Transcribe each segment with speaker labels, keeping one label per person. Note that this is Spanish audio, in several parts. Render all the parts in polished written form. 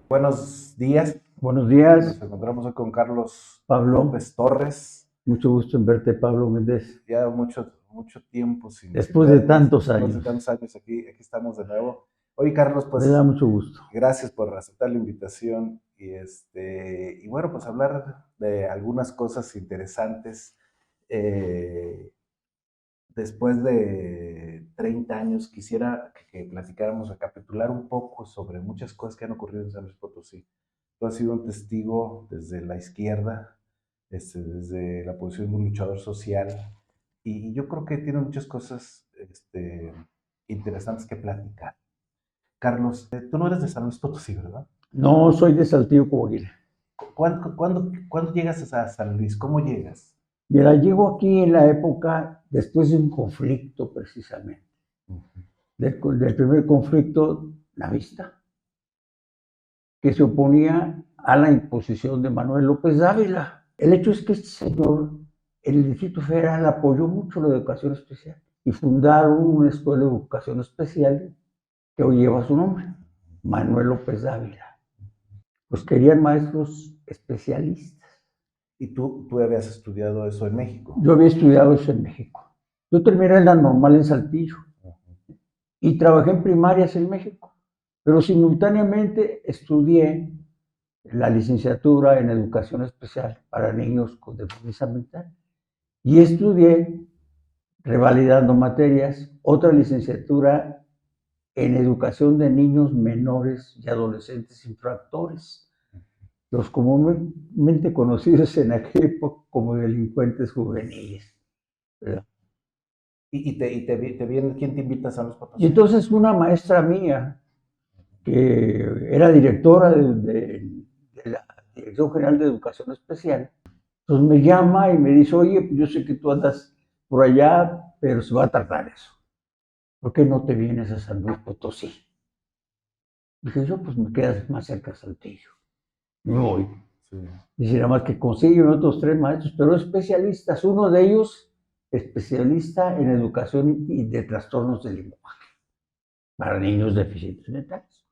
Speaker 1: Buenos días.
Speaker 2: Buenos
Speaker 1: Nos
Speaker 2: días,
Speaker 1: encontramos hoy con Carlos
Speaker 2: Pablo.
Speaker 1: López Torres.
Speaker 2: Mucho gusto en verte, Pablo Méndez.
Speaker 1: Ya mucho tiempo sin
Speaker 2: Después de
Speaker 1: vernos,
Speaker 2: tantos
Speaker 1: después de
Speaker 2: años,
Speaker 1: tantos años aquí estamos de nuevo. Oye, Carlos,
Speaker 2: me da
Speaker 1: pues
Speaker 2: mucho gusto.
Speaker 1: gracias por aceptar la invitación y bueno, pues hablar de algunas cosas interesantes. Eh, Después de 30 años quisiera que platicáramos, recapitular un poco sobre muchas cosas que han ocurrido en San Luis Potosí. Tú has sido un testigo desde la izquierda, desde la posición de un luchador social, y yo creo que tiene muchas cosas interesantes que platicar. Carlos, tú no eres de San Luis Potosí, ¿verdad?
Speaker 2: No soy de Saltillo, Coahuila.
Speaker 1: ¿Cuándo llegas a San Luis? ¿Cómo llegas?
Speaker 2: Mira, llego aquí en la época después de un conflicto, precisamente.
Speaker 1: Ujú.
Speaker 2: Del primer conflicto, la vista, que se oponía a la imposición de Manuel López Dávila. El hecho es que este señor, el Distrito Federal, apoyó mucho la educación especial y fundaron una escuela de educación especial que hoy lleva su nombre, Manuel López Dávila. Pues querían maestros especialistas.
Speaker 1: Y tú habías estudiado eso en México.
Speaker 2: Yo había estudiado eso en México. Yo terminé en la normal en Saltillo
Speaker 1: Ujú.
Speaker 2: y trabajé en primarias en México, pero simultáneamente estudié la licenciatura en educación especial para niños con deficiencia mental y estudié, revalidando materias, otra licenciatura en educación de niños menores y adolescentes infractores, los comúnmente conocidos en aquella época como delincuentes juveniles, ¿verdad?
Speaker 1: ¿Quién te invita a San Luis
Speaker 2: Y
Speaker 1: Potosí?
Speaker 2: entonces una maestra mía, que era directora de la Dirección General de Educación Especial, pues me llama y me dice, oye, pues yo sé que tú andas por allá, pero se va a tardar eso. ¿Por qué no te vienes a San Luis Potosí? Dije yo, pues me quedas más cerca de Saltillo. Me voy.
Speaker 1: Sí.
Speaker 2: Dice, nada más que consiguen otros 3 maestros, pero especialistas. Uno de ellos, especialista en educación y de trastornos del lenguaje para niños deficientes mentales.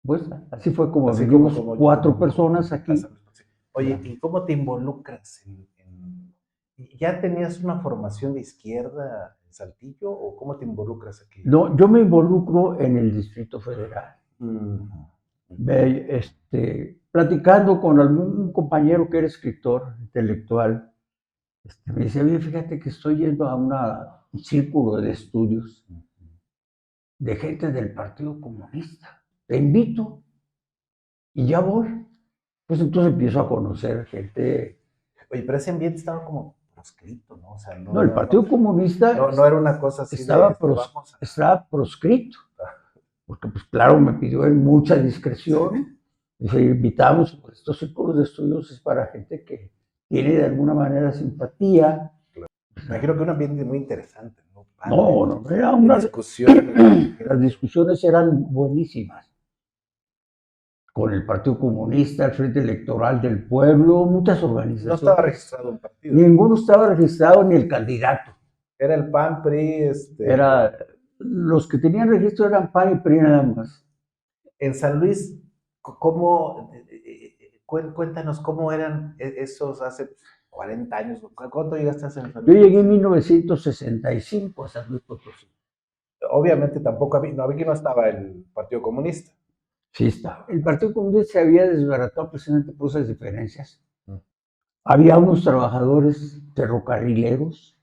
Speaker 2: Pues así fue como
Speaker 1: Así como,
Speaker 2: vinimos
Speaker 1: como,
Speaker 2: 4 personas
Speaker 1: a
Speaker 2: aquí.
Speaker 1: San Luis Potosí. Oye, ¿y cómo te involucras ¿Ya tenías una formación de izquierda en Saltillo o cómo te involucras aquí?
Speaker 2: No, yo me involucro en el Distrito Federal.
Speaker 1: Ujú.
Speaker 2: Platicando con algún compañero que era escritor, intelectual, me dice, oye, fíjate que estoy yendo a un círculo de estudios de gente del Partido Comunista. Te invito y ya voy. Pues entonces empiezo a conocer gente.
Speaker 1: Oye, pero ese ambiente estaba como proscrito, ¿no? O sea,
Speaker 2: No, el Partido Comunista
Speaker 1: no era una cosa así de, vamos a...
Speaker 2: estaba proscrito, porque pues claro, me pidió en mucha discreción. Dice, invitamos, pues, estos círculos de estudios es para gente que tiene de alguna manera simpatía.
Speaker 1: Me imagino que un ambiente muy interesante, ¿no? Padre,
Speaker 2: No, no, era
Speaker 1: de
Speaker 2: una...
Speaker 1: discusiones,
Speaker 2: Las discusiones eran buenísimas. Con el Partido Comunista, el Frente Electoral del Pueblo, muchas
Speaker 1: no estaba
Speaker 2: organizaciones.
Speaker 1: registrado un partido.
Speaker 2: Ninguno estaba registrado ni el candidato.
Speaker 1: Era el PAN, PRI,
Speaker 2: Era, los que tenían registro eran PAN y PRI nada más.
Speaker 1: en San Luis, ¿cómo, cuéntanos cómo eran esos hace 40 años? ¿Cuánto llegaste a hacer en San
Speaker 2: Yo
Speaker 1: Luis
Speaker 2: llegué en
Speaker 1: Potosí?
Speaker 2: 1965 a San Luis Potosí.
Speaker 1: Obviamente tampoco había, no, aquí no estaba el Partido Comunista.
Speaker 2: Sí está. El Partido Comunista se había desbaratado precisamente por esas diferencias. Había unos trabajadores ferrocarrileros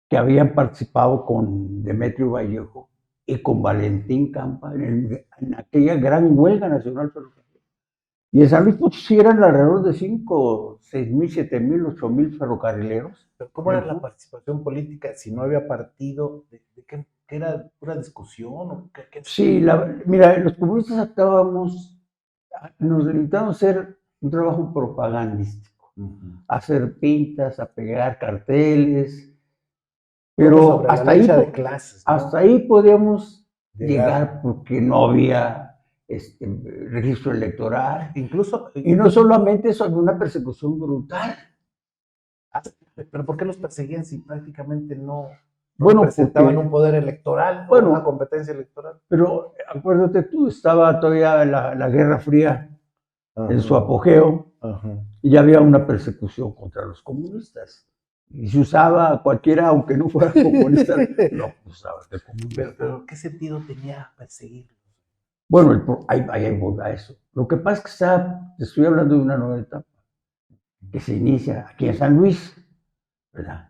Speaker 2: que habían participado con Demetrio Vallejo y con Valentín Campa en aquella gran huelga nacional ferrocarrilera. Y en San Luis Potosí eran alrededor de 5, 6,000, 7,000, 8,000 ferrocarrileros.
Speaker 1: Pero ¿cómo era la participación política si no había partido? ¿De qué era pura discusión? ¿O qué
Speaker 2: Sí, mira, los comunistas actuábamos, nos dedicamos a hacer un trabajo propagandístico,
Speaker 1: Uh-huh.
Speaker 2: a hacer pintas, a pegar carteles,
Speaker 1: Como
Speaker 2: pero
Speaker 1: sobre la lucha de clases,
Speaker 2: hasta
Speaker 1: ¿no?
Speaker 2: ahí podíamos
Speaker 1: Llegar.
Speaker 2: llegar porque no había registro electoral.
Speaker 1: Incluso,
Speaker 2: Y no solamente eso, había una persecución brutal.
Speaker 1: pero ¿por qué los perseguían si prácticamente no? no
Speaker 2: Bueno,
Speaker 1: representaban
Speaker 2: porque,
Speaker 1: un poder electoral o una
Speaker 2: bueno,
Speaker 1: competencia electoral.
Speaker 2: pero acuérdate tú, estaba todavía la Guerra Fría en su
Speaker 1: Ajá,
Speaker 2: apogeo
Speaker 1: ajá.
Speaker 2: y ya había una persecución contra los comunistas. Y se usaba a cualquiera, aunque no fuera comunista, lo acusaba de comunista.
Speaker 1: Pero ¿qué sentido tenía perseguirlos?
Speaker 2: Bueno, ahí voy a eso. Lo que pasa es que te estoy hablando de una nueva etapa que se inicia aquí en San Luis, ¿verdad?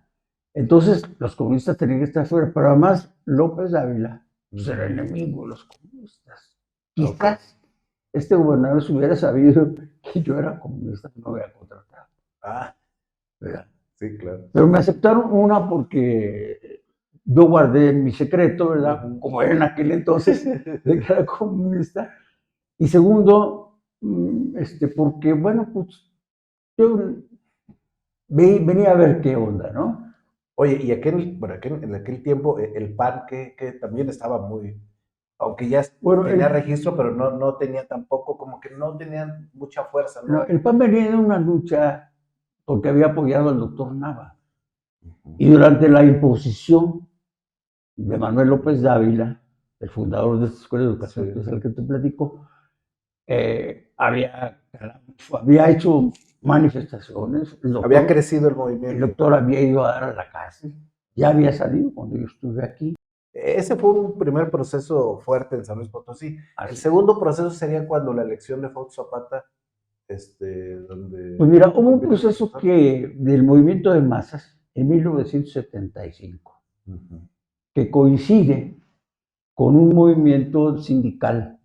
Speaker 2: Entonces, los comunistas tenían que estar fuera, pero además López Ávila pues, era enemigo de los comunistas.
Speaker 1: Ok.
Speaker 2: Quizás este gobernador si hubiera sabido que yo era comunista, no me hubiera contratado,
Speaker 1: Ah,
Speaker 2: ¿verdad?
Speaker 1: sí, claro.
Speaker 2: Pero me aceptaron una porque yo guardé mi secreto, ¿verdad?
Speaker 1: Ujú.
Speaker 2: Como era en aquel entonces, de que era comunista. Y segundo, porque, bueno, pues yo venía a ver qué onda, ¿no?
Speaker 1: Oye, y en aquel tiempo el PAN que también estaba muy, aunque ya
Speaker 2: Bueno,
Speaker 1: tenía registro, pero no tenía tampoco, como que no tenían mucha fuerza,
Speaker 2: no,
Speaker 1: ¿no?
Speaker 2: el PAN venía de una lucha porque había apoyado al doctor Nava.
Speaker 1: Ujú.
Speaker 2: Y durante la imposición de Manuel López Dávila, el fundador de esta escuela de educación
Speaker 1: Sí.
Speaker 2: especial que te platico, había hecho manifestaciones,
Speaker 1: Había crecido el
Speaker 2: el
Speaker 1: movimiento.
Speaker 2: doctor había ido a dar a la cárcel, ya había salido cuando yo estuve aquí.
Speaker 1: Ese fue un primer proceso fuerte en San Luis Potosí. El
Speaker 2: Así.
Speaker 1: segundo proceso sería cuando la elección de Fausto Zapata,
Speaker 2: Pues
Speaker 1: donde
Speaker 2: mira, hubo un
Speaker 1: conviene
Speaker 2: proceso
Speaker 1: diputado.
Speaker 2: del movimiento de masas en 1975
Speaker 1: Ujú.
Speaker 2: que coincide con un movimiento sindical.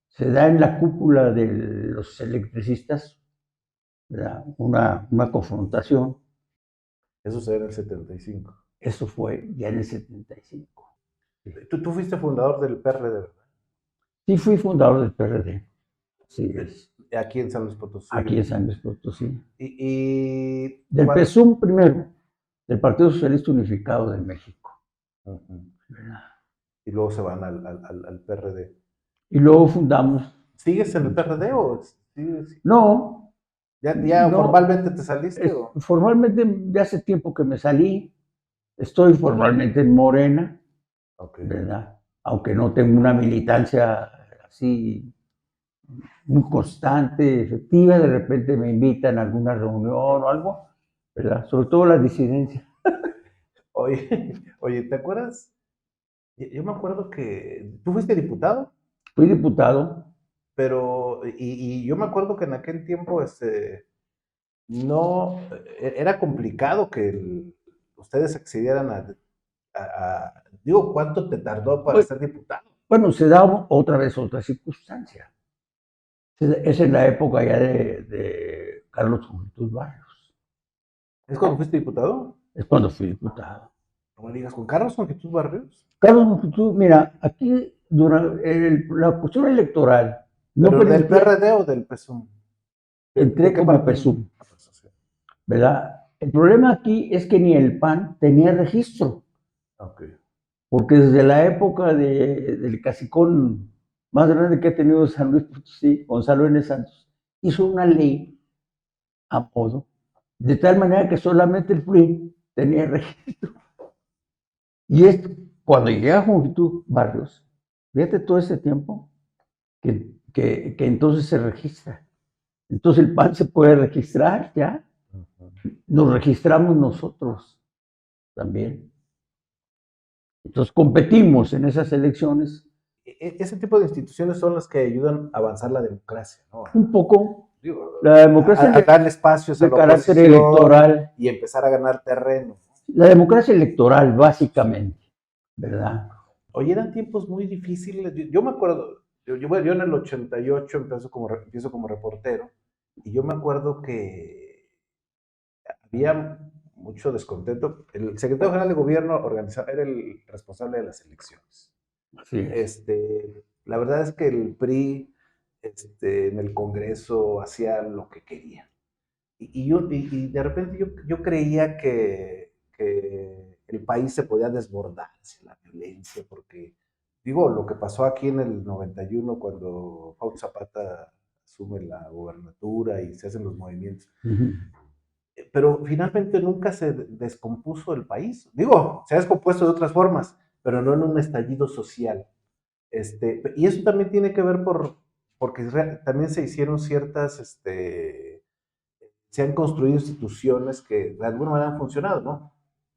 Speaker 2: Se da en la cúpula de los electricistas, ¿verdad? Una confrontación.
Speaker 1: Eso sería en el 75.
Speaker 2: Eso fue ya en el 75. Sí,
Speaker 1: Tú fuiste fundador del PRD, ¿verdad?
Speaker 2: sí fui fundador del PRD, sí, es,
Speaker 1: Aquí en San Luis Potosí.
Speaker 2: aquí en San Luis Potosí.
Speaker 1: Y
Speaker 2: Del PSUM primero, del Partido Socialista Unificado de México.
Speaker 1: ujú.
Speaker 2: ¿Verdad?
Speaker 1: Y luego se van al PRD.
Speaker 2: Y luego fundamos,
Speaker 1: ¿Sigues en el PRD o sigues?
Speaker 2: no,
Speaker 1: Ya
Speaker 2: no,
Speaker 1: formalmente te saliste o?
Speaker 2: formalmente de hace tiempo que me salí, estoy formalmente en Morena,
Speaker 1: Ok.
Speaker 2: ¿verdad? Aunque no tengo una militancia así muy constante, efectiva, de repente me invitan a alguna reunión o algo, ¿verdad? Sobre todo la disidencia.
Speaker 1: Oye, oye, ¿te acuerdas? Yo me acuerdo que tú fuiste diputado,
Speaker 2: Fui diputado,
Speaker 1: y yo me acuerdo que en aquel tiempo, no, era complicado que ustedes accedieran digo, ¿cuánto te tardó para
Speaker 2: pues,
Speaker 1: ser diputado?
Speaker 2: bueno, se da otra vez otra circunstancia. Es en la época ya de Carlos Juventud Barrios.
Speaker 1: ¿Es cuando fuiste diputado?
Speaker 2: Es cuando fui diputado.
Speaker 1: No me digas, ¿con Carlos con Jesús Barrios?
Speaker 2: Carlos Juventud, mira, aquí durante la cuestión electoral no
Speaker 1: ¿Pero del
Speaker 2: permitía,
Speaker 1: PRD o del PSUM? ¿De
Speaker 2: entré
Speaker 1: qué
Speaker 2: como
Speaker 1: partido?
Speaker 2: PSUM, ¿verdad? El problema aquí es que ni el PAN tenía registro,
Speaker 1: Ok.
Speaker 2: porque desde la época del cacicón más grande que ha tenido San Luis Potosí, Gonzalo N. Santos, hizo una ley a modo, de tal manera que solamente el PRI tenía registro. Y es cuando llegué a Juventud Barrios, fíjate todo ese tiempo, que entonces se registra. Entonces el PAN se puede registrar ya,
Speaker 1: Ujú.
Speaker 2: nos registramos nosotros también. Entonces competimos en esas elecciones
Speaker 1: Ese tipo de instituciones son las que ayudan a avanzar la democracia, ¿no?
Speaker 2: un poco.
Speaker 1: Digo,
Speaker 2: La democracia
Speaker 1: a darle espacios a
Speaker 2: de
Speaker 1: la
Speaker 2: carácter
Speaker 1: oposición
Speaker 2: electoral,
Speaker 1: y empezar a ganar terreno.
Speaker 2: la democracia electoral
Speaker 1: Sí.
Speaker 2: básicamente, ¿verdad?
Speaker 1: Oye, eran tiempos muy difíciles. Yo me acuerdo, yo en el 88 empiezo como reportero, y yo me acuerdo que había mucho descontento. El secretario general de gobierno era el responsable de las elecciones.
Speaker 2: Así es.
Speaker 1: La verdad es que el PRI en el Congreso hacía lo que quería. Y de repente yo creía que el país se podía desbordar hacia la violencia, porque, digo, lo que pasó aquí en el 91 cuando Fausto Zapata asume la gobernatura y se hacen los movimientos.
Speaker 2: Uh -huh.
Speaker 1: pero finalmente nunca se descompuso el país. Digo, se ha descompuesto de otras formas, pero no en un estallido social. Y eso también tiene que ver porque también se hicieron se han construido instituciones que de alguna manera han funcionado, ¿no?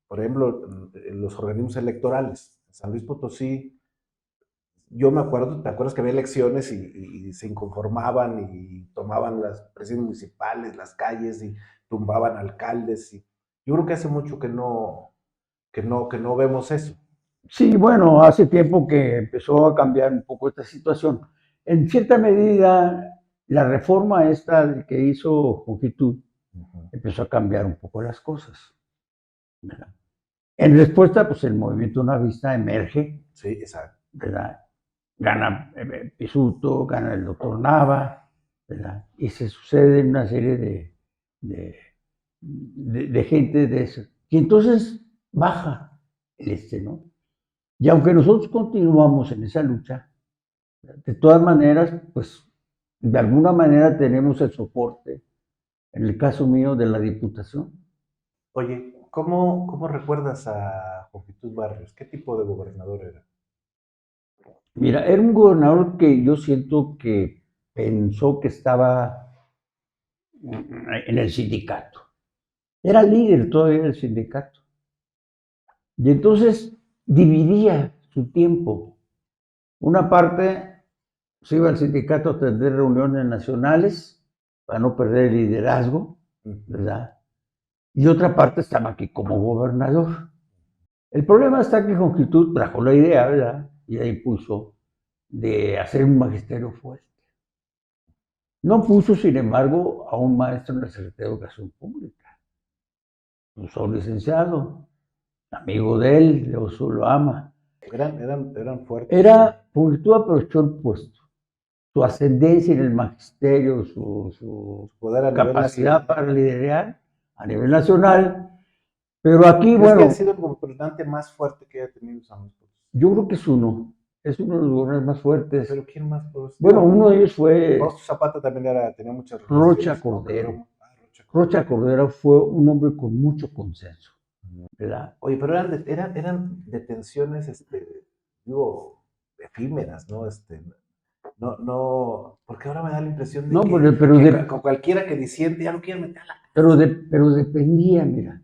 Speaker 1: Por ejemplo, los organismos electorales. En San Luis Potosí, yo me acuerdo, ¿te acuerdas que había elecciones y se inconformaban y tomaban las presidencias municipales, las calles y tumbaban alcaldes? Yo creo que hace mucho que no vemos eso.
Speaker 2: Sí, bueno, hace tiempo que empezó a cambiar un poco esta situación. En cierta medida, la reforma esta que hizo Juventud empezó a cambiar un poco las cosas, ¿verdad? En respuesta, pues el movimiento Una Vista emerge,
Speaker 1: Sí, exacto.
Speaker 2: ¿verdad? Gana Pisuto, gana el doctor Nava, ¿verdad? Y se sucede una serie de gente de eso. Y entonces baja ¿no? Y aunque nosotros continuamos en esa lucha, de todas maneras, pues de alguna manera tenemos el soporte, en el caso mío, de la Diputación.
Speaker 1: Oye, ¿cómo recuerdas a Juventud Barrios? ¿Qué tipo de gobernador era?
Speaker 2: Mira, era un gobernador que yo siento que pensó que estaba en el sindicato. Era líder todavía del sindicato. Y entonces dividía su tiempo. Una parte se iba al sindicato a atender reuniones nacionales para no perder el liderazgo, ¿verdad? Y otra parte estaba aquí como gobernador. El problema está que Jongitud trajo la idea, ¿verdad? Y la impulsó de hacer un magisterio fuerte. No puso, sin embargo, a un maestro en la Secretaría de Educación Pública. Puso a un licenciado, amigo de él, Leoso lo ama.
Speaker 1: Eran fuertes.
Speaker 2: Jongitud aprovechó el puesto, su ascendencia en el magisterio, su
Speaker 1: Poder a nivel
Speaker 2: capacidad
Speaker 1: nacional.
Speaker 2: para liderar a nivel nacional. Pero aquí,
Speaker 1: ¿Crees que
Speaker 2: bueno,
Speaker 1: ha sido el gobernante más fuerte que haya tenido San Luis Potosí?
Speaker 2: yo creo que es uno de los gobernadores más fuertes.
Speaker 1: ¿Pero quién más?
Speaker 2: Bueno, uno de ellos fue
Speaker 1: Fausto Zapata también tenía muchas
Speaker 2: Rocha
Speaker 1: relaciones, ¿no?
Speaker 2: Cordero.
Speaker 1: Rocha
Speaker 2: Rocha Cordero fue un hombre con mucho consenso, ¿verdad?
Speaker 1: Oye, pero eran detenciones, digo, efímeras, ¿no? No, porque ahora me da la impresión de
Speaker 2: No,
Speaker 1: que,
Speaker 2: pero,
Speaker 1: con cualquiera que disiente ya lo quieren meter a la
Speaker 2: pero dependía, mira,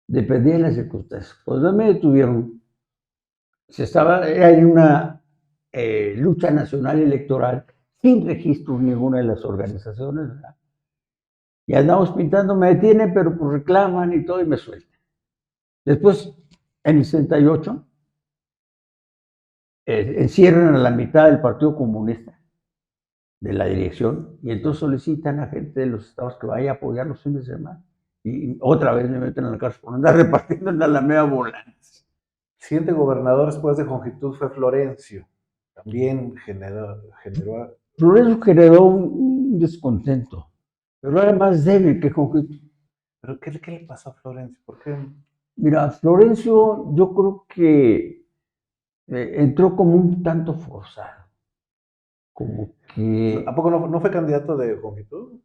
Speaker 2: dependía de las circunstancias. Cuando me detuvieron, era en una lucha nacional electoral sin registro en ninguna de las organizaciones, ¿verdad? Y andamos pintando, me detienen, pero pues reclaman y todo y me sueltan. Después, en el 68, encierran a la mitad del Partido Comunista de la dirección y entonces solicitan a gente de los estados que vaya a apoyar los fines de semana. Y otra vez me meten en la cárcel por andar repartiendo en la Alameda volantes.
Speaker 1: El siguiente gobernador después de Jongitud fue Florencio. También
Speaker 2: Florencio generó un descontento, pero era más débil que Jongitud.
Speaker 1: ¿Pero qué le pasó a Florencio? ¿Por qué?
Speaker 2: Mira, Florencio yo creo que entró como un tanto forzado, como que
Speaker 1: ¿A poco no fue candidato de Jongitud?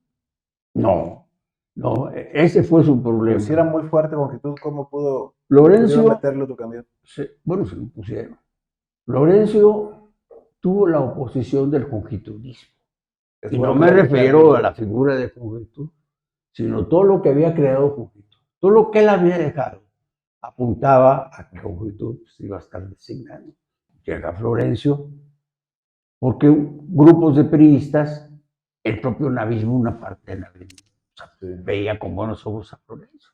Speaker 2: no, ese fue su
Speaker 1: Pero si era
Speaker 2: problema.
Speaker 1: muy fuerte Jongitud, ¿cómo pudieron
Speaker 2: Florencio,
Speaker 1: meterlo tu candidato?
Speaker 2: bueno, se lo pusieron. Florencio tuvo la oposición del jongitudismo.
Speaker 1: Es
Speaker 2: Y no
Speaker 1: bueno que
Speaker 2: me
Speaker 1: lo
Speaker 2: refiero a
Speaker 1: recalque.
Speaker 2: la figura de Juventud, sino todo lo que había creado Juventud. Todo lo que él había dejado apuntaba a que Juventud iba a estar designando. Llega Florencio, porque grupos de priistas, el propio navismo, una parte del navismo, veía con buenos ojos a Florencio.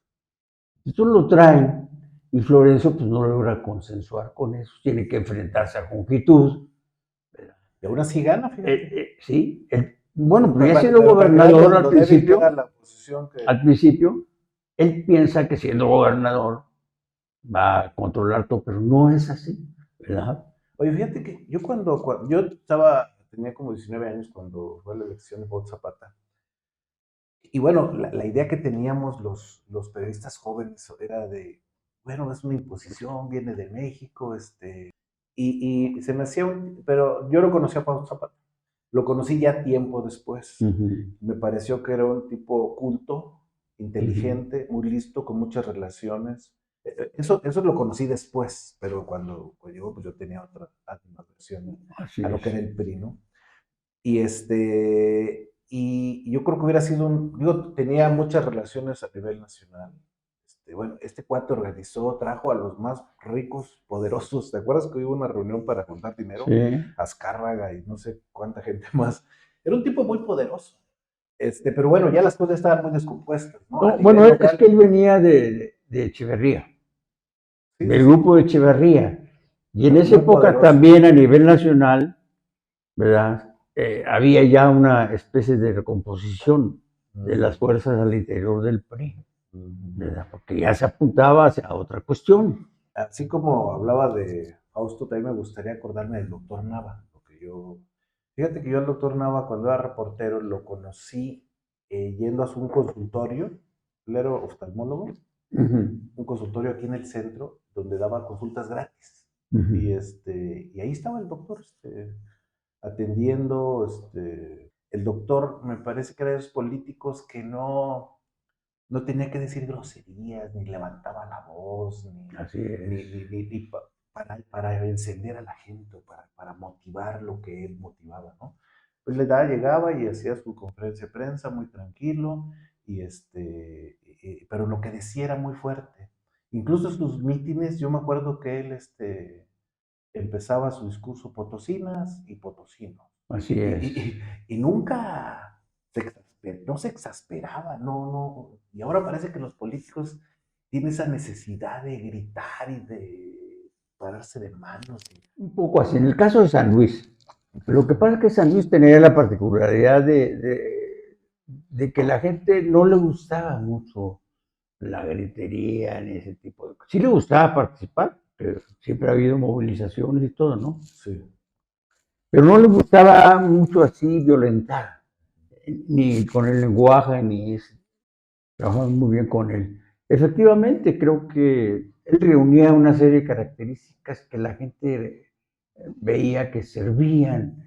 Speaker 2: Esto lo traen y Florencio pues no logra consensuar con eso, tiene que enfrentarse a Jongitud.
Speaker 1: Y aún así gana, fíjate.
Speaker 2: Sí, bueno, pues ya
Speaker 1: Para
Speaker 2: siendo
Speaker 1: que veas
Speaker 2: gobernador
Speaker 1: lo débil que era la oposición.
Speaker 2: al principio, él piensa que siendo gobernador va a controlar todo, pero no es así, ¿verdad?
Speaker 1: Oye, fíjate que yo tenía como 19 años cuando fue la elección de Fausto Zapata. Y bueno, la idea que teníamos los periodistas jóvenes era de, bueno, es una imposición, viene de México, y se me hacía pero yo lo conocí a Fausto Zapata, lo conocí ya tiempo después. Me pareció que era un tipo culto, inteligente, muy listo, con muchas relaciones. Eso lo conocí después, pero cuando llegó, pues yo tenía otra animadversión
Speaker 2: Así
Speaker 1: a lo que
Speaker 2: es.
Speaker 1: era el PRI, ¿no? Y yo creo que hubiera sido digo, tenía muchas relaciones a nivel nacional. Bueno, este cuate organizó, trajo a los más ricos, poderosos. ¿Te acuerdas que hubo una reunión para juntar dinero?
Speaker 2: Sí.
Speaker 1: Azcárraga y no sé cuánta gente más. Era un tipo muy poderoso. Pero bueno, ya las cosas estaban muy descompuestas, ¿no? A
Speaker 2: No,
Speaker 1: nivel
Speaker 2: bueno, es que
Speaker 1: local,
Speaker 2: él venía de Echeverría,
Speaker 1: sí, sí,
Speaker 2: del
Speaker 1: sí,
Speaker 2: grupo de Echeverría. Y en esa
Speaker 1: muy
Speaker 2: época
Speaker 1: poderoso.
Speaker 2: también a nivel nacional, ¿verdad? Había ya una especie de recomposición de las
Speaker 1: Mm,
Speaker 2: fuerzas al interior del PRI,
Speaker 1: mm.
Speaker 2: ¿verdad? Porque ya se apuntaba hacia otra cuestión.
Speaker 1: Así como hablaba de Fausto, también me gustaría acordarme del doctor Nava, fíjate que yo al doctor Nava cuando era reportero lo conocí yendo a un consultorio, él era oftalmólogo,
Speaker 2: Ujú,
Speaker 1: un consultorio aquí en el centro donde daba consultas gratis.
Speaker 2: ujú.
Speaker 1: Y ahí estaba el doctor atendiendo, el doctor me parece que era de esos políticos que no tenía que decir groserías, ni levantaba la voz,
Speaker 2: Así es.
Speaker 1: para encender a la gente, para motivar lo que él motivaba, ¿no? Pues llegaba y hacía su conferencia de prensa muy tranquilo, pero lo que decía era muy fuerte. Incluso sus mítines, yo me acuerdo que él empezaba su discurso potosinas y potosinos.
Speaker 2: Así es.
Speaker 1: Y nunca no se exasperaba, no. Y ahora parece que los políticos tienen esa necesidad de gritar y de pararse de manos.
Speaker 2: Un poco así. En el caso de San Luis, lo que pasa es que San Luis tenía la particularidad de que la gente no le gustaba mucho la gritería ni ese tipo de cosas. Sí le gustaba participar, que siempre ha habido movilizaciones y todo, ¿no?
Speaker 1: Sí.
Speaker 2: Pero no le gustaba mucho así violentar, ni con el lenguaje, ni eso. Trabajamos muy bien con él. Efectivamente, creo que él reunía una serie de características que la gente veía que servían,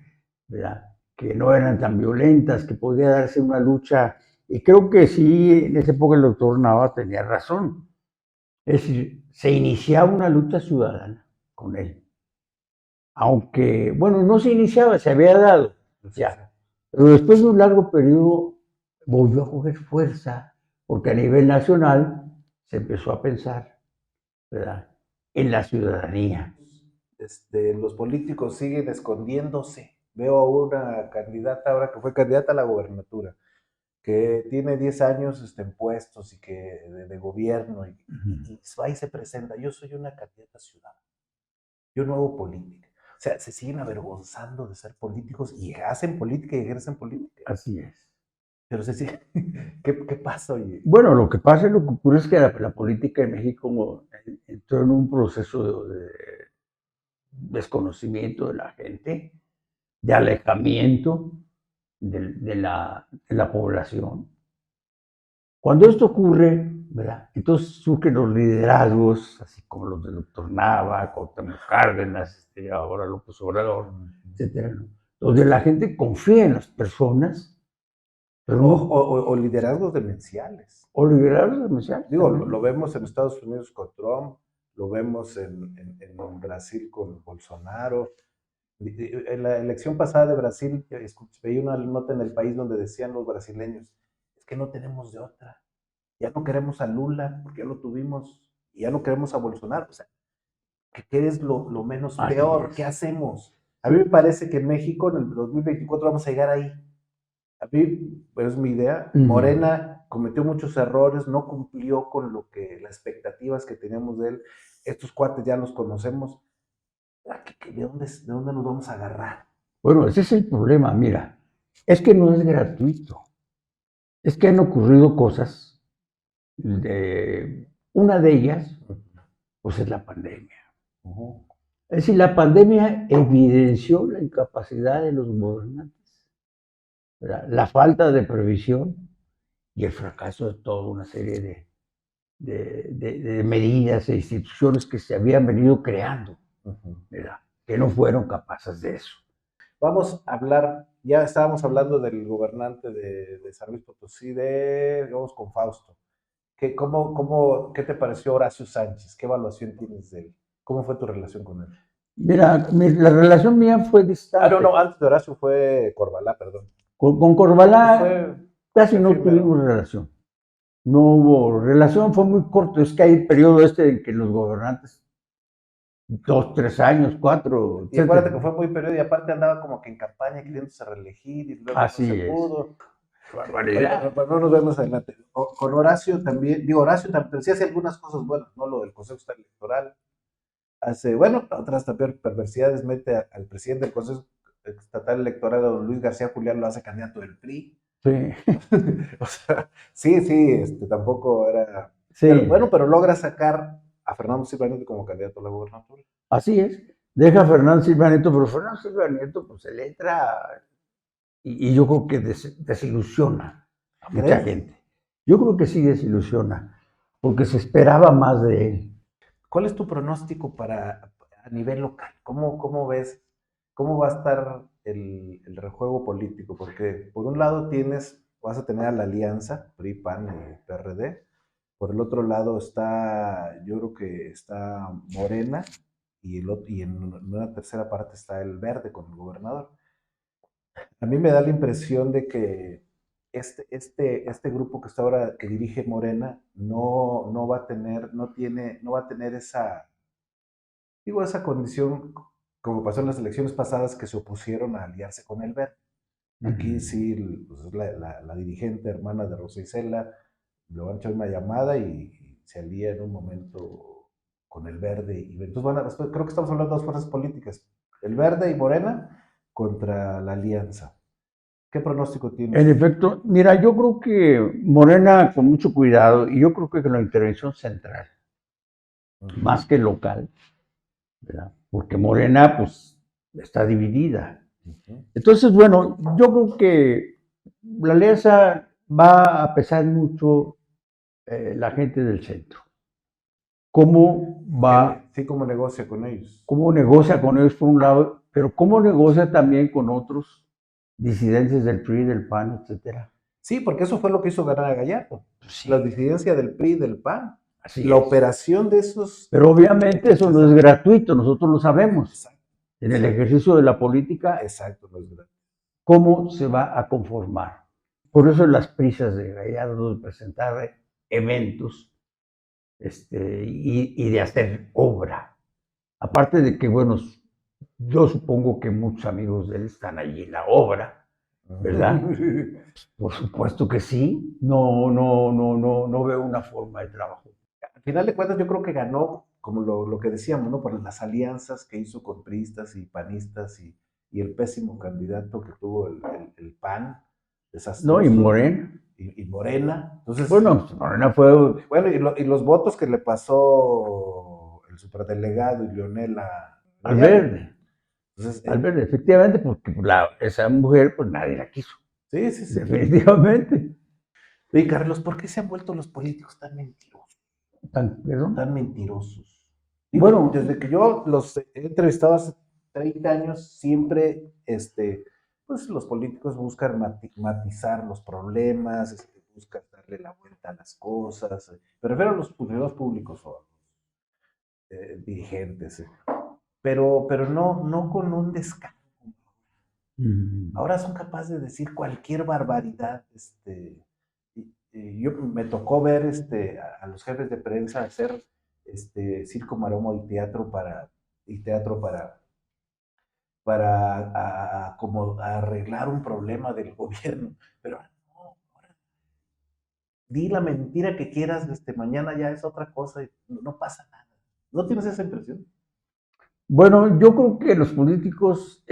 Speaker 2: ¿verdad? Que no eran tan violentas, que podía darse una lucha. Y creo que sí, en esa época el doctor Nava tenía razón. Es decir, se iniciaba una lucha ciudadana con él. Aunque, bueno, no se iniciaba, se había dado,
Speaker 1: Sí, sí.
Speaker 2: ya. Pero después de un largo periodo volvió a coger fuerza, porque a nivel nacional se empezó a pensar, ¿verdad?, en la ciudadanía.
Speaker 1: Los políticos siguen escondiéndose. Veo a una candidata ahora que fue candidata a la gobernatura, que tiene 10 años en puestos y que de gobierno y va y se presenta. Yo soy una candidata ciudadana. Yo no hago política. O sea, se siguen avergonzando de ser políticos y hacen política y ejercen política.
Speaker 2: Así es.
Speaker 1: Pero se siguen. ¿Qué pasa, oye?
Speaker 2: Bueno, lo que ocurre es que la política en México entró en un proceso de desconocimiento de la gente, de alejamiento de la población. Cuando esto ocurre, ¿verdad?, entonces surgen los liderazgos, así como los del doctor Nava, Cuauhtémoc Cárdenas, ahora López Obrador, etcétera, ¿no? Donde la gente confía en las personas, pero
Speaker 1: O,
Speaker 2: no,
Speaker 1: o liderazgos demenciales.
Speaker 2: o liderazgos demasiado
Speaker 1: Digo, lo
Speaker 2: también.
Speaker 1: vemos en Estados Unidos con Trump, lo vemos en Brasil con Bolsonaro. En la elección pasada de Brasil, veía una nota en el país donde decían los brasileños, es que no tenemos de otra. Ya no queremos a Lula, porque ya lo tuvimos, y ya no queremos a Bolsonaro. O sea, ¿qué es lo menos
Speaker 2: Así
Speaker 1: peor?
Speaker 2: es.
Speaker 1: ¿Qué hacemos? A mí me parece que en México en el 2024 vamos a llegar ahí. A mí, pues es mi idea,
Speaker 2: Ujú.
Speaker 1: Morena cometió muchos errores, no cumplió con las expectativas que teníamos de él. Estos cuates ya los conocemos. ¿De dónde nos vamos a agarrar?
Speaker 2: Bueno, ese es el problema, mira, es que no es gratuito, es que han ocurrido cosas, una de ellas, pues es la pandemia.
Speaker 1: Uh-huh.
Speaker 2: Es decir, la pandemia evidenció la incapacidad de los gobernantes, ¿verdad?, la falta de previsión y el fracaso de toda una serie de medidas e instituciones que se habían venido creando,
Speaker 1: Uh-huh.
Speaker 2: ¿verdad?, que no fueron capaces de eso.
Speaker 1: Vamos a hablar, ya estábamos hablando del gobernante de San Luis Potosí, vamos con Fausto. ¿Qué te pareció Horacio Sánchez? ¿Qué evaluación tienes de él? ¿Cómo fue tu relación con él?
Speaker 2: Mira, la relación mía fue distante.
Speaker 1: No, antes de Horacio fue Corbalá, perdón.
Speaker 2: Con Corbalá
Speaker 1: Fue
Speaker 2: casi no
Speaker 1: efímero.
Speaker 2: tuvimos relación. No hubo relación, fue muy corto. Es que hay el periodo en que los gobernantes, 2, 3 años, 4,
Speaker 1: Y acuérdate
Speaker 2: etcétera.
Speaker 1: que fue muy periodo y aparte andaba como que en campaña queriéndose reelegir y luego
Speaker 2: Así
Speaker 1: no se
Speaker 2: es.
Speaker 1: pudo.
Speaker 2: Barbaridad.
Speaker 1: Oye, no nos vemos adelante. Con Horacio también, digo, Horacio también, sí hace algunas cosas buenas, ¿no? Lo del Consejo Electoral. Hace, bueno, otras también perversidades, mete al presidente del Consejo Estatal Electoral, don Luis García Julián, lo hace candidato del PRI.
Speaker 2: Sí.
Speaker 1: O sea, sí, tampoco era.
Speaker 2: Sí.
Speaker 1: Pero logra sacar a Fernando Silva Nieto como candidato a la gobernatura.
Speaker 2: Así es. Deja a Fernando Silva Nieto, pero Fernando Silva Nieto, pues él entra y yo creo que desilusiona a mucha gente. Yo creo que sí desilusiona, porque se esperaba más de él.
Speaker 1: ¿Cuál es tu pronóstico a nivel local? ¿Cómo ves, cómo va a estar el rejuego político? Porque por un lado vas a tener a la alianza, PRI, PAN y PRD. Por el otro lado yo creo que está Morena y en una tercera parte está el Verde con el gobernador. A mí me da la impresión de que este grupo que está ahora, que dirige Morena, no va a tener esa condición, como pasó en las elecciones pasadas, que se opusieron a aliarse con el Verde. Aquí sí, pues, la dirigente hermana de Rosa Isela le van a echar una llamada y se alía en un momento con el Verde. Entonces creo que estamos hablando de dos fuerzas políticas, el Verde y Morena contra la alianza. ¿Qué pronóstico tienes?
Speaker 2: En efecto, mira, yo creo que Morena con mucho cuidado, y yo creo que con la intervención central, más que local, ¿verdad? Porque Morena pues está dividida. Entonces, bueno, yo creo que la alianza va a pesar mucho la gente del centro. ¿Cómo va?
Speaker 1: Sí, cómo negocia con ellos.
Speaker 2: ¿Cómo negocia con ellos por un lado? Pero cómo negocia también con otros disidentes del PRI, del PAN, etcétera.
Speaker 1: Sí, porque eso fue lo que hizo ganar a Gallardo.
Speaker 2: Sí.
Speaker 1: La disidencia del PRI y del PAN.
Speaker 2: Así
Speaker 1: la
Speaker 2: es.
Speaker 1: operación de esos.
Speaker 2: Pero obviamente eso no es gratuito, nosotros lo sabemos.
Speaker 1: Exacto.
Speaker 2: En el ejercicio de la política,
Speaker 1: exacto, no es gratuito.
Speaker 2: ¿Cómo se va a conformar? Por eso las prisas de Gallardo de presentar eventos y de hacer obra. Aparte de que, bueno, yo supongo que muchos amigos de él están allí en la obra, ¿verdad? Por supuesto que sí. No veo una forma de trabajo.
Speaker 1: Al final de cuentas, yo creo que ganó, como lo que decíamos, ¿no? Por las alianzas que hizo con priistas y panistas y el pésimo candidato que tuvo el PAN.
Speaker 2: No, y Morena.
Speaker 1: Y Morena. Entonces,
Speaker 2: bueno, Morena fue.
Speaker 1: Bueno, y los votos que le pasó el superdelegado y Leonel
Speaker 2: al Verde.
Speaker 1: Entonces,
Speaker 2: al Verde, efectivamente, porque esa mujer, pues nadie la quiso.
Speaker 1: Sí.
Speaker 2: Definitivamente.
Speaker 1: Oye, Carlos, ¿por qué se han vuelto los políticos tan mentirosos?
Speaker 2: ¿Perdón?
Speaker 1: Tan mentirosos. Digo, bueno, desde que yo los he entrevistado hace 30 años, siempre pues los políticos buscan matizar los problemas, buscan darle la vuelta a las cosas. Me refiero a los funcionarios públicos o a los dirigentes, pero no con un descaro. Ahora son capaces de decir cualquier barbaridad. Yo me tocó ver a los jefes de prensa hacer circo, maroma y teatro para como arreglar un problema del gobierno. Pero no, di la mentira que quieras, mañana ya es otra cosa y no pasa nada. ¿No tienes esa impresión?
Speaker 2: Bueno, yo creo que los políticos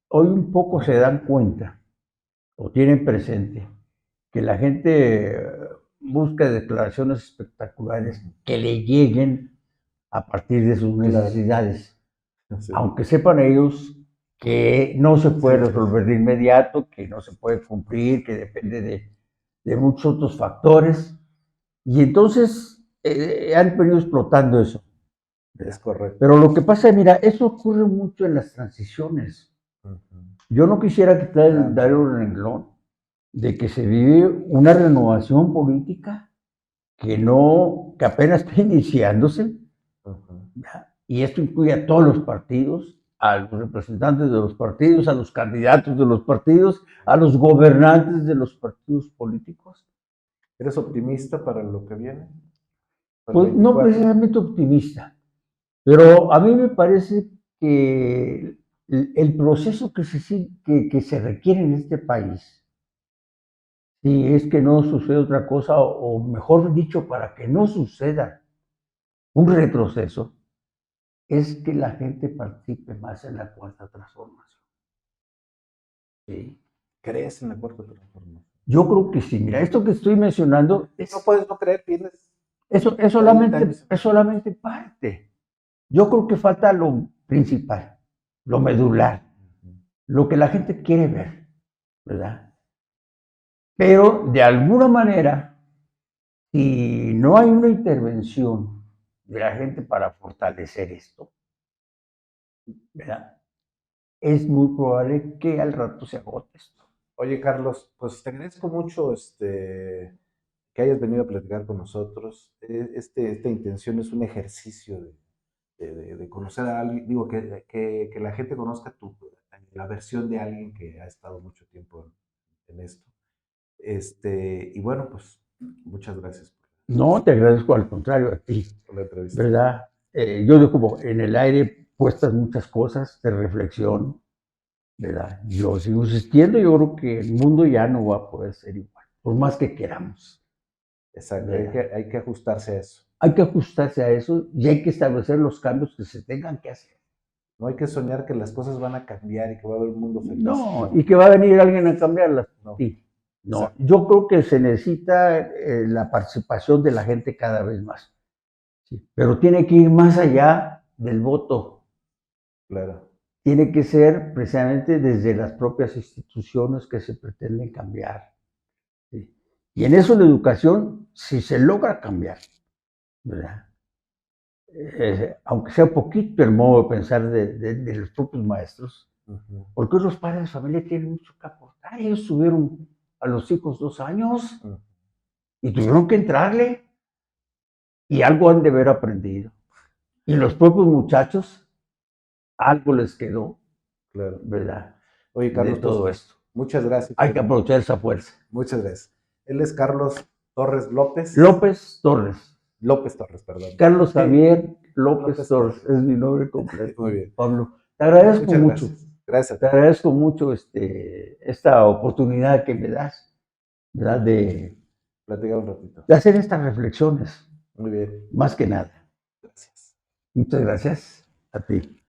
Speaker 2: hoy un poco se dan cuenta o tienen presente que la gente busca declaraciones espectaculares que le lleguen a partir de sus necesidades, sí. Aunque sepan ellos que no se puede resolver de inmediato, que no se puede cumplir, que depende de muchos otros factores, y entonces han venido explotando eso.
Speaker 1: Es correcto.
Speaker 2: Pero lo que pasa, mira, eso ocurre mucho en las transiciones. Yo no quisiera dar un renglón de que se vive una renovación política que apenas está iniciándose, ¿ya? Y esto incluye a todos los partidos, a los representantes de los partidos, a los candidatos de los partidos, a los gobernantes de los partidos políticos.
Speaker 1: ¿Eres optimista para lo que viene?
Speaker 2: Pues no precisamente optimista, pero a mí me parece que el proceso que se requiere en este país, si es que no sucede otra cosa, o mejor dicho, para que no suceda un retroceso, es que la gente participe más en la cuarta transformación. ¿Sí?
Speaker 1: ¿Crees en la cuarta transformación?
Speaker 2: Yo creo que sí. Mira, esto que estoy mencionando...
Speaker 1: No puedes no creer, tienes...
Speaker 2: es solamente parte. Yo creo que falta lo principal, lo medular, lo que la gente quiere ver, ¿verdad? Pero de alguna manera, si no hay una intervención de la gente para fortalecer esto, ¿verdad? Es muy probable que al rato se agote esto.
Speaker 1: Oye, Carlos, pues te agradezco mucho que hayas venido a platicar con nosotros. Esta intención es un ejercicio de conocer a alguien, digo, que la gente conozca la versión de alguien que ha estado mucho tiempo en esto. Y bueno, pues muchas gracias
Speaker 2: No, te agradezco al contrario a ti,
Speaker 1: por la entrevista.
Speaker 2: ¿verdad? Yo dejo como en el aire puestas muchas cosas de reflexión, ¿verdad? Yo sigo insistiendo, yo creo que el mundo ya no va a poder ser igual, por más que queramos.
Speaker 1: Exacto, hay que ajustarse a eso.
Speaker 2: Hay que ajustarse a eso y hay que establecer los cambios que se tengan que hacer.
Speaker 1: No hay que soñar que las cosas van a cambiar y que va a haber un mundo feliz.
Speaker 2: No, y que va a venir alguien a cambiarlas.
Speaker 1: No.
Speaker 2: Sí. No, yo creo que se necesita la participación de la gente cada vez más. Sí. Pero tiene que ir más allá del voto.
Speaker 1: Claro.
Speaker 2: Tiene que ser precisamente desde las propias instituciones que se pretenden cambiar. ¿Sí? Y en eso la educación, si se logra cambiar, ¿verdad? Aunque sea poquito el modo de pensar de los propios maestros, porque los padres de familia tienen mucho que aportar. Ellos tuvieron a los hijos 2 años y tuvieron que entrarle y algo han de haber aprendido. Y los propios muchachos, algo les quedó,
Speaker 1: claro,
Speaker 2: ¿verdad?
Speaker 1: Oye, Carlos,
Speaker 2: de todo esto.
Speaker 1: Muchas gracias.
Speaker 2: Hay que aprovechar esa fuerza.
Speaker 1: Muchas gracias. Él es Carlos Torres López.
Speaker 2: López Torres.
Speaker 1: López Torres, perdón.
Speaker 2: Carlos Javier López Torres es mi nombre completo.
Speaker 1: Muy bien.
Speaker 2: Pablo, te agradezco mucho.
Speaker 1: Gracias.
Speaker 2: Te agradezco mucho esta oportunidad que me das, ¿verdad? De
Speaker 1: platicar un ratito.
Speaker 2: De hacer estas reflexiones.
Speaker 1: Muy bien.
Speaker 2: Más que nada.
Speaker 1: Gracias.
Speaker 2: Muchas gracias a ti.